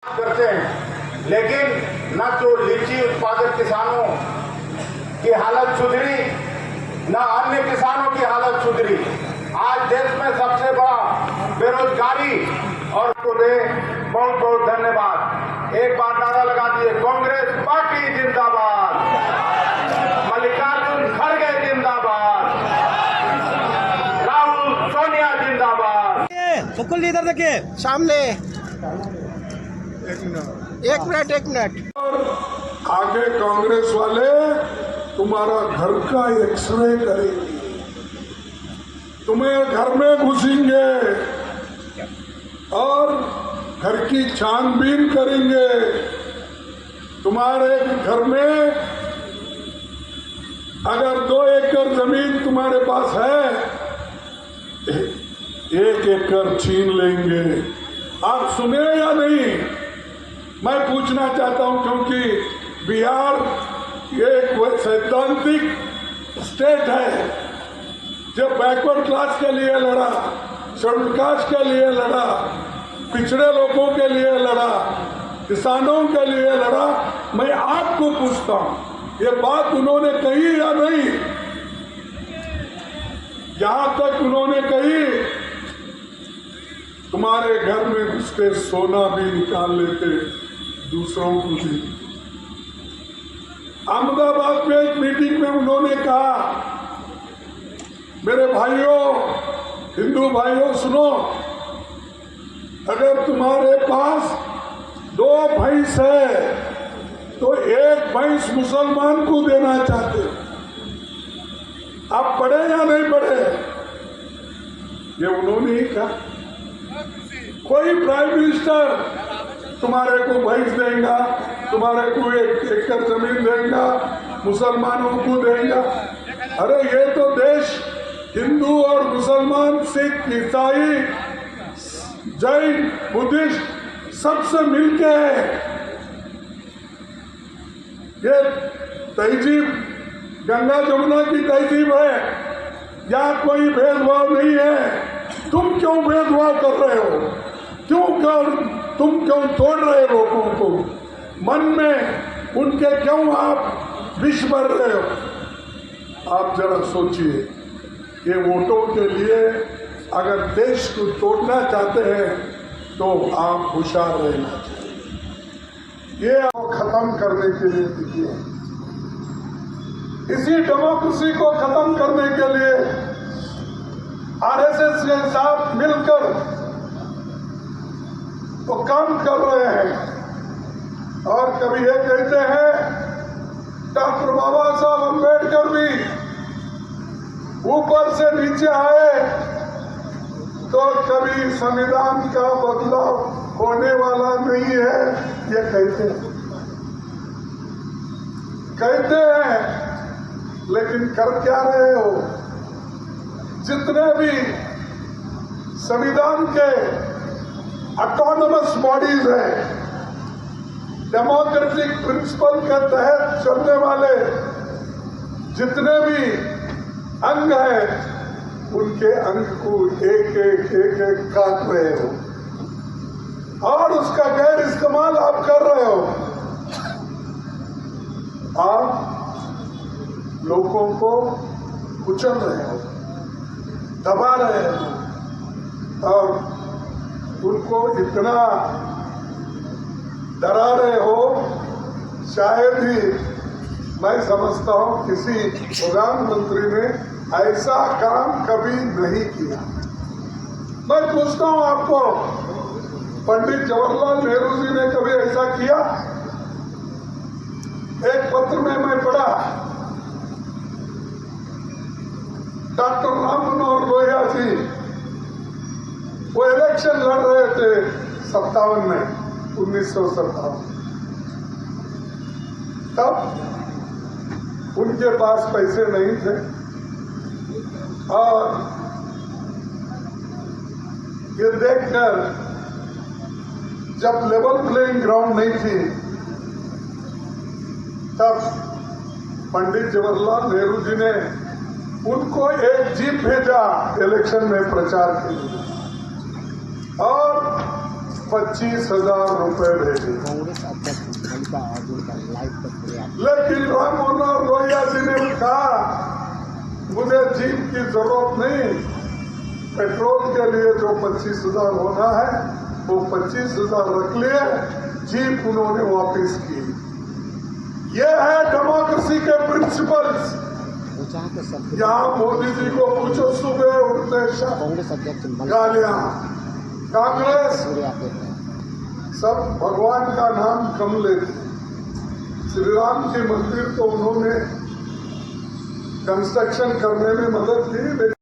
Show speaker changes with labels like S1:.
S1: करते हैं, लेकिन न तो लीची उत्पादक किसानों की हालत सुधरी, न अन्य किसानों की हालत सुधरी। आज देश में सबसे बड़ा बेरोजगारी और को दे बहुत बहुत धन्यवाद। एक बार नारा लगा दिए, कांग्रेस पार्टी जिंदाबाद, मल्लिकार्जुन खड़गे जिंदाबाद, राहुल सोनिया जिंदाबाद।
S2: सकल लीडर देखिए
S3: सामने एक मिनट।
S4: और आगे कांग्रेस वाले तुम्हारा घर का एक्सरे करेंगे, तुम्हें घर में घुसेंगे और घर की छानबीन करेंगे। तुम्हारे घर में अगर 2 एकड़ जमीन तुम्हारे पास है, 1 एकड़ छीन लेंगे। आप सुने या नहीं? मैं पूछना चाहता हूं, क्योंकि बिहार एक सैद्धांतिक स्टेट है जो बैकवर्ड क्लास के लिए लड़ा, शेड्यूल कास्ट के लिए लड़ा, पिछड़े लोगों के लिए लड़ा, किसानों के लिए लड़ा। मैं आपको पूछता हूं, ये बात उन्होंने कही या नहीं? जहां तक उन्होंने कही, तुम्हारे घर में घुसके सोना भी निकाल लेते, दूसरों को भी। अहमदाबाद में एक मीटिंग में उन्होंने कहा, मेरे भाइयों, हिंदू भाइयों सुनो, अगर तुम्हारे पास 2 भैंस है तो 1 भैंस मुसलमान को देना चाहते। आप पढ़े या नहीं पढ़े? ये उन्होंने ही कहा। कोई प्राइम मिनिस्टर तुम्हारे को भैंस देगा, तुम्हारे को 1 एकड़ जमीन देगा, मुसलमानों को देगा। अरे ये तो देश हिंदू और मुसलमान, सिख, ईसाई, जैन, बुद्धिस्ट सबसे मिलके है। ये तहजीब गंगा जमुना की तहजीब है, यहाँ कोई भेदभाव नहीं है। तुम क्यों भेदभाव कर रहे हो? तुम क्यों तोड़ रहे हो लोगों को? मन में उनके क्यों आप विष भर रहे हो? आप जरा सोचिए, ये वोटों के लिए अगर देश को तोड़ना चाहते हैं तो आप होशियार रहना चाहिए। ये आप खत्म करने के लिए दिखे, इसी डेमोक्रेसी को खत्म करने के लिए आरएसएस के साथ मिलकर वो काम कर रहे हैं। और कभी ये कहते हैं डॉक्टर बाबा साहब अम्बेडकर भी ऊपर से नीचे आए, तो कभी संविधान का बदलाव होने वाला नहीं है, ये कहते हैं। लेकिन कर क्या रहे हो? जितने भी संविधान के ऑटोनमस बॉडीज हैं, डेमोक्रेटिक प्रिंसिपल के तहत चलने वाले जितने भी अंग हैं, उनके अंग को एक काट रहे हो और उसका गैर इस्तेमाल आप कर रहे हो। आप लोगों को कुचल रहे हो, दबा रहे हो और उनको इतना डरा रहे हो, शायद ही मैं समझता हूं किसी प्रधानमंत्री ने ऐसा काम कभी नहीं किया। मैं पूछता हूं आपको, पंडित जवाहरलाल नेहरू जी ने कभी ऐसा किया? एक पत्र में मैं पढ़ा, डॉक्टर राम मनोहर लोहिया जी वो इलेक्शन लड़ रहे थे 57 में, 1957। तब उनके पास पैसे नहीं थे और ये देखकर, जब लेवल प्लेइंग ग्राउंड नहीं थी, तब पंडित जवाहरलाल नेहरू जी ने उनको एक जीप भेजा इलेक्शन में प्रचार के लिए। और 25,000 रुपए भेजे।
S3: कांग्रेस अध्यक्ष मल्लिका अर्जुन का लाइव तस्वीरें आप
S4: लेकिन राम मनोहर लोहिया जी ने कहा मुझे जीप की जरूरत नहीं, पेट्रोल के लिए जो 25,000 होना है वो 25,000 रख लिए, जीप उन्होंने वापस की। ये है डेमोक्रेसी के प्रिंसिपल्स।
S3: जहाँ के सब
S4: यहाँ मोदी जी को पूछो, सुबह उठते शाम
S3: कांग्रेस अध्यक्ष
S4: गालियां। कांग्रेस
S3: तस्वीरें आप देख रहे हैं।
S4: सब भगवान का नाम कम लेते। श्री राम के मंदिर तो उन्होंने कंस्ट्रक्शन करने में मदद की, लेकिन